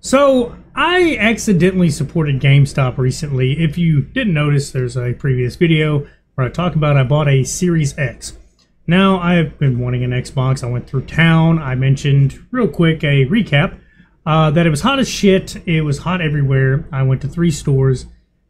So I accidentally supported GameStop recently. If you didn't notice, there's a previous video where I talk about I bought a Series X. Now I've been wanting an Xbox. I went through town. I mentioned real quick a recap that it was hot as shit. It was hot everywhere. I went to 3 stores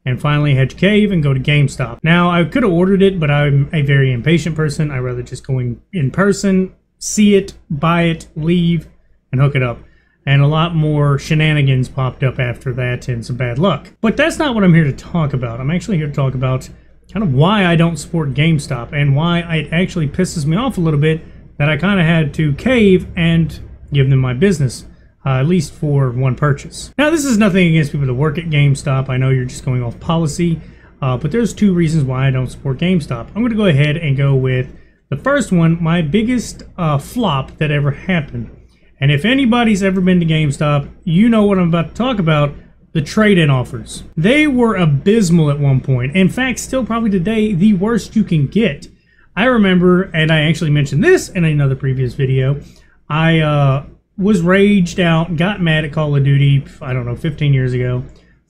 and finally had to cave and go to GameStop. Now I could have ordered it, but I'm a very impatient person. I'd rather just go in person, see it, buy it, leave, and hook it up. And a lot more shenanigans popped up after that and some bad luck. But that's not what I'm here to talk about. I'm actually here to talk about kind of why I don't support GameStop and why it actually pisses me off a little bit that I kind of had to cave and give them my business, at least for one purchase. Now, this is nothing against people that work at GameStop. I know you're just going off policy, but there's 2 reasons why I don't support GameStop. I'm going to go ahead and go with the first one, my biggest flop that ever happened. And if anybody's ever been to GameStop, you know what I'm about to talk about, the trade-in offers. They were abysmal at one point. In fact, still probably today, the worst you can get. I remember, and I actually mentioned this in another previous video, I was raged out, got mad at Call of Duty, I don't know, 15 years ago,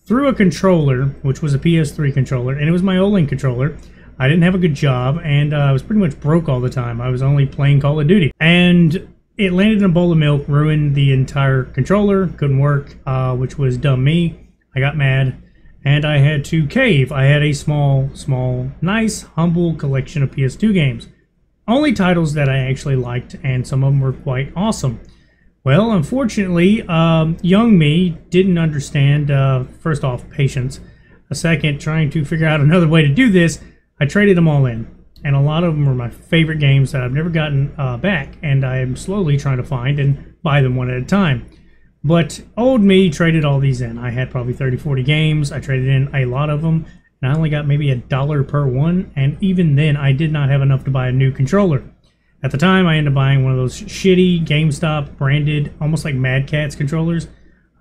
threw a controller, which was a PS3 controller, and it was my OLED controller. I didn't have a good job, and I was pretty much broke all the time. I was only playing Call of Duty. And it landed in a bowl of milk, ruined the entire controller, couldn't work, which was dumb me. I got mad, and I had to cave. I had a small, nice, humble collection of PS2 games. Only titles that I actually liked, and some of them were quite awesome. Well, unfortunately, young me didn't understand, first off, patience. A second, trying to figure out another way to do this, I traded them all in. And a lot of them were my favorite games that I've never gotten back, and I am slowly trying to find and buy them one at a time. But old me traded all these in. I had probably 30, 40 games. I traded in a lot of them, and I only got maybe $1 per one, and even then I did not have enough to buy a new controller. At the time, I ended up buying one of those shitty GameStop branded, almost like Mad Catz controllers.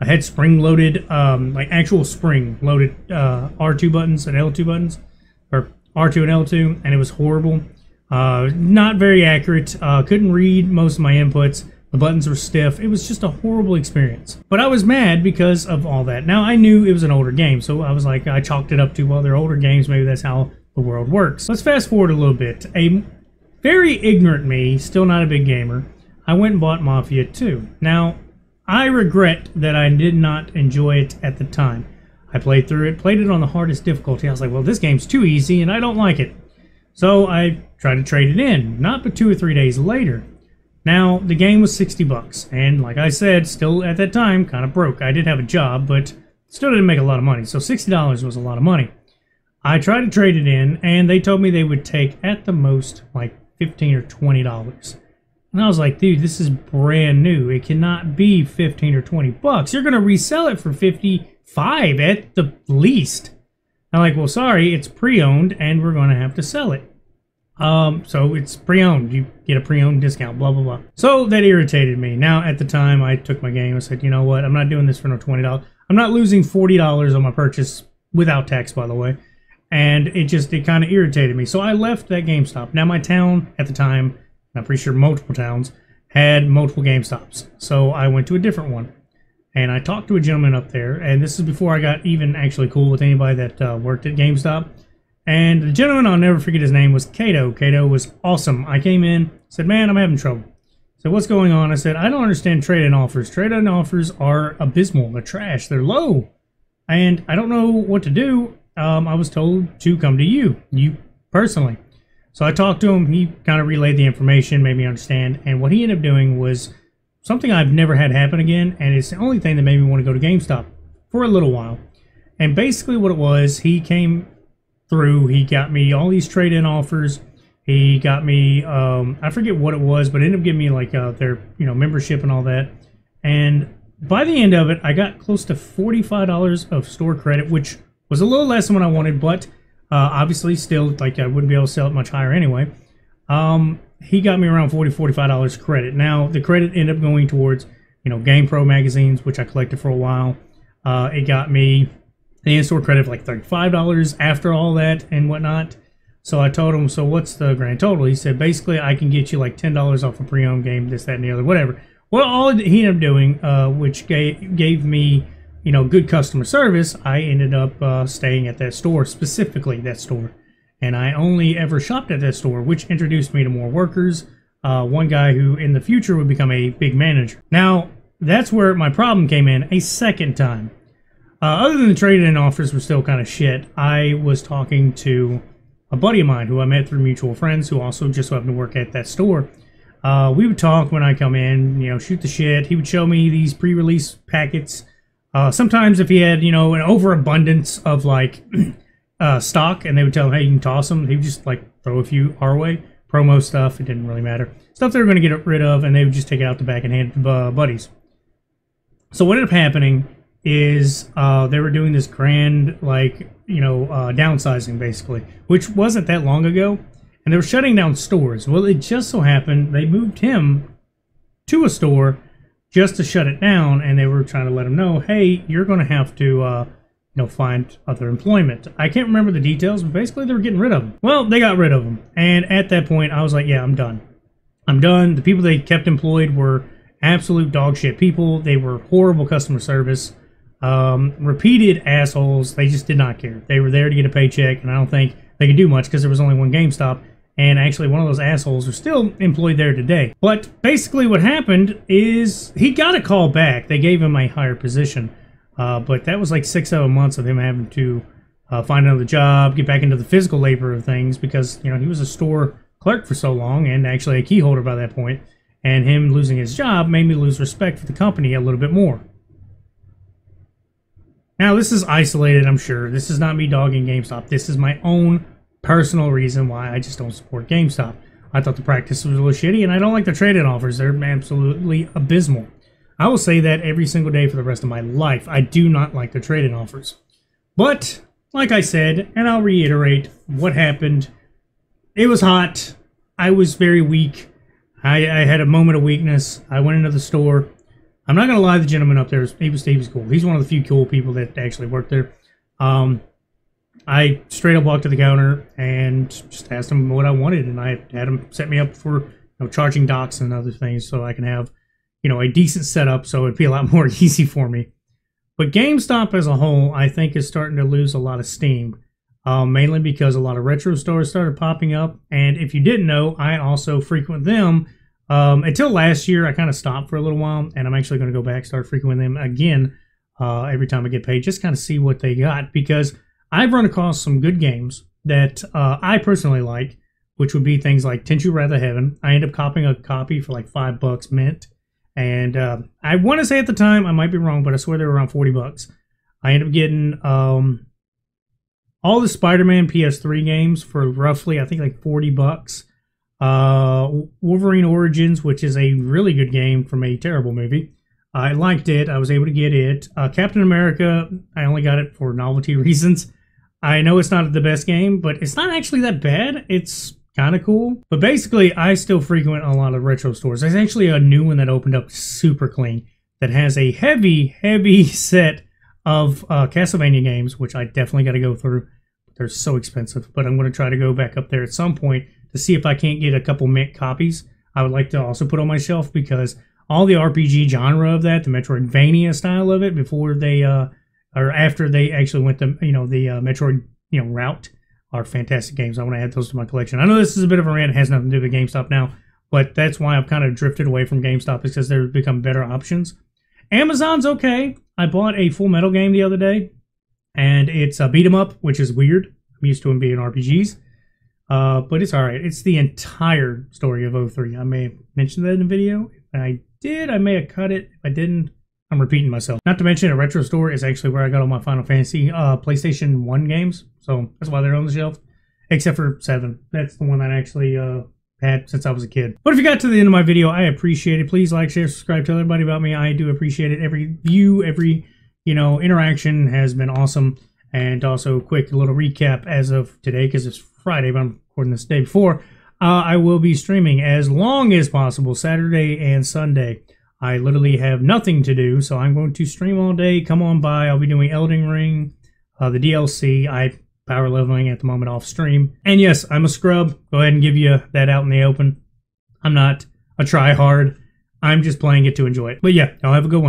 I had spring-loaded, like actual spring-loaded R2 buttons and L2 buttons, or R2 and L2, and it was horrible. Not very accurate. Couldn't read most of my inputs. The buttons were stiff. It was just a horrible experience. But I was mad because of all that. Now, I knew it was an older game, so I was like, I chalked it up to, well, they're older games. Maybe that's how the world works. Let's fast forward a little bit. A very ignorant me, still not a big gamer, I went and bought Mafia 2. Now, I regret that I did not enjoy it at the time. I played through it, played it on the hardest difficulty. I was like, well, this game's too easy and I don't like it. So I tried to trade it in, not but 2 or 3 days later. Now, the game was 60 bucks, and like I said, still at that time, kind of broke. I did have a job, but still didn't make a lot of money, so $60 was a lot of money. I tried to trade it in, and they told me they would take, at the most, like $15 or $20. And I was like, dude, this is brand new. It cannot be 15 or 20 bucks. You're going to resell it for 55 at the least. I'm like, well, sorry, it's pre-owned, and we're going to have to sell it. So it's pre-owned. You get a pre-owned discount, blah, blah, blah. So that irritated me. Now, at the time, I took my game and said, you know what? I'm not doing this for no $20. I'm not losing $40 on my purchase, without tax, by the way. And it kind of irritated me. So I left that GameStop. Now, my town at the time, and I'm pretty sure multiple towns, had multiple GameStops. So I went to a different one. And I talked to a gentleman up there. And this is before I got even actually cool with anybody that worked at GameStop. And the gentleman, I'll never forget his name, was Cato. Cato was awesome. I came in, said, man, I'm having trouble. So what's going on? I said, I don't understand trade-in offers. Trade-in offers are abysmal. They're trash. They're low. And I don't know what to do. I was told to come to you personally. So I talked to him. He kind of relayed the information, made me understand. And what he ended up doing was something I've never had happen again. And it's the only thing that made me want to go to GameStop for a little while. And basically what it was, he came through, he got me all these trade-in offers. He got me, I forget what it was, but it ended up giving me like their, membership and all that. And by the end of it, I got close to $45 of store credit, which was a little less than what I wanted, but obviously still, like, I wouldn't be able to sell it much higher anyway. He got me around $45 credit. Now, the credit ended up going towards, GamePro magazines, which I collected for a while. It got me the in-store credit of like $35 after all that and whatnot. So I told him, so what's the grand total? He said, basically, I can get you like $10 off a pre-owned game, this, that, and the other, whatever. Well, all he ended up doing, which gave me, you know, good customer service, I ended up staying at that store, specifically that store. And I only ever shopped at that store, which introduced me to more workers. One guy who in the future would become a big manager. Now, that's where my problem came in a second time. Other than the trade-in offers were still kind of shit, I was talking to a buddy of mine who I met through mutual friends who also just so happened to work at that store. We would talk when I come in, you know, shoot the shit. He would show me these pre-release packets. Sometimes if he had, you know, an overabundance of like stock and they would tell him, hey, you can toss them, he would just like throw a few our way. Promo stuff, it didn't really matter. Stuff they were going to get rid of and they would just take it out the back and hand it to buddies. So what ended up happening is they were doing this grand, like, you know, downsizing basically, which wasn't that long ago. And they were shutting down stores. Well, it just so happened they moved him to a store just to shut it down, and they were trying to let him know, hey, you're going to have to, you know, find other employment. I can't remember the details, but basically they were getting rid of him. Well, they got rid of him, and at that point, I was like, yeah, I'm done. I'm done. The people they kept employed were absolute dog shit people. They were horrible customer service, repeated assholes. They just did not care. They were there to get a paycheck, and I don't think they could do much because there was only one GameStop. And actually, one of those assholes are still employed there today. But basically what happened is he got a call back. They gave him a higher position. But that was like 6-7 months of him having to find another job, get back into the physical labor of things because, you know, he was a store clerk for so long and actually a key holder by that point. And him losing his job made me lose respect for the company a little bit more. Now, this is isolated, I'm sure. This is not me dogging GameStop. This is my own personal reason why I just don't support GameStop. I thought the practice was a little shitty, and I don't like the trade-in offers. They're absolutely abysmal. I will say that every single day for the rest of my life. I do not like the trade-in offers. But, like I said, and I'll reiterate what happened. It was hot. I was very weak. I had a moment of weakness. I went into the store. I'm not going to lie, the gentleman up there, he was cool. He's one of the few cool people that actually work there. I straight up walked to the counter and just asked him what I wanted, and I had him set me up for, you know, charging docks and other things so I can have, you know, a decent setup so it'd be a lot more easy for me. But GameStop as a whole, I think, is starting to lose a lot of steam, mainly because a lot of retro stores started popping up. And if you didn't know, I also frequent them. Until last year, I kind of stopped for a little while, and I'm actually going to go back, start frequenting them again every time I get paid, just kind of see what they got, because I've run across some good games that I personally like, which would be things like Tenchu Wrath of Heaven. I ended up copying a copy for like $5 mint. And I want to say at the time, I might be wrong, but I swear they were around $40. I ended up getting all the Spider-Man PS3 games for roughly, I think, like $40. Wolverine Origins, which is a really good game from a terrible movie. I liked it. I was able to get it. Captain America, I only got it for novelty reasons. I know it's not the best game, but it's not actually that bad. It's kind of cool. But basically, I still frequent a lot of retro stores. There's actually a new one that opened up super clean that has a heavy set of Castlevania games, which I definitely got to go through. They're so expensive, but I'm going to try to go back up there at some point to see if I can't get a couple mint copies. I would like to also put on my shelf because all the RPG genre of that, the Metroidvania style of it, before they or after they actually went to, you know, the Metroid, you know, route, are fantastic games. I want to add those to my collection. I know this is a bit of a rant. It has nothing to do with GameStop now, but that's why I've kind of drifted away from GameStop, because they've become better options. Amazon's okay. I bought a Full Metal game the other day, and it's a beat 'em up, which is weird. I'm used to them being RPGs, but it's all right. It's the entire story of 03. I may have mentioned that in the video. If I did, I may have cut it. If I didn't, I'm repeating myself. Not to mention, a retro store is actually where I got all my Final Fantasy PlayStation 1 games, so that's why they're on the shelf, except for 7. That's the one that I actually had since I was a kid. But if you got to the end of my video, I appreciate it. Please like, share, subscribe, tell everybody about me. I do appreciate it. Every view, every, you know, interaction has been awesome. And also, quick little recap as of today, because it's Friday, but I'm recording this the day before. I will be streaming as long as possible, Saturday and Sunday. I literally have nothing to do, so I'm going to stream all day. Come on by. I'll be doing Elden Ring, the DLC. I power leveling at the moment off stream. And yes, I'm a scrub. Go ahead and give you that out in the open. I'm not a try-hard. I'm just playing it to enjoy it. But yeah, y'all have a good one.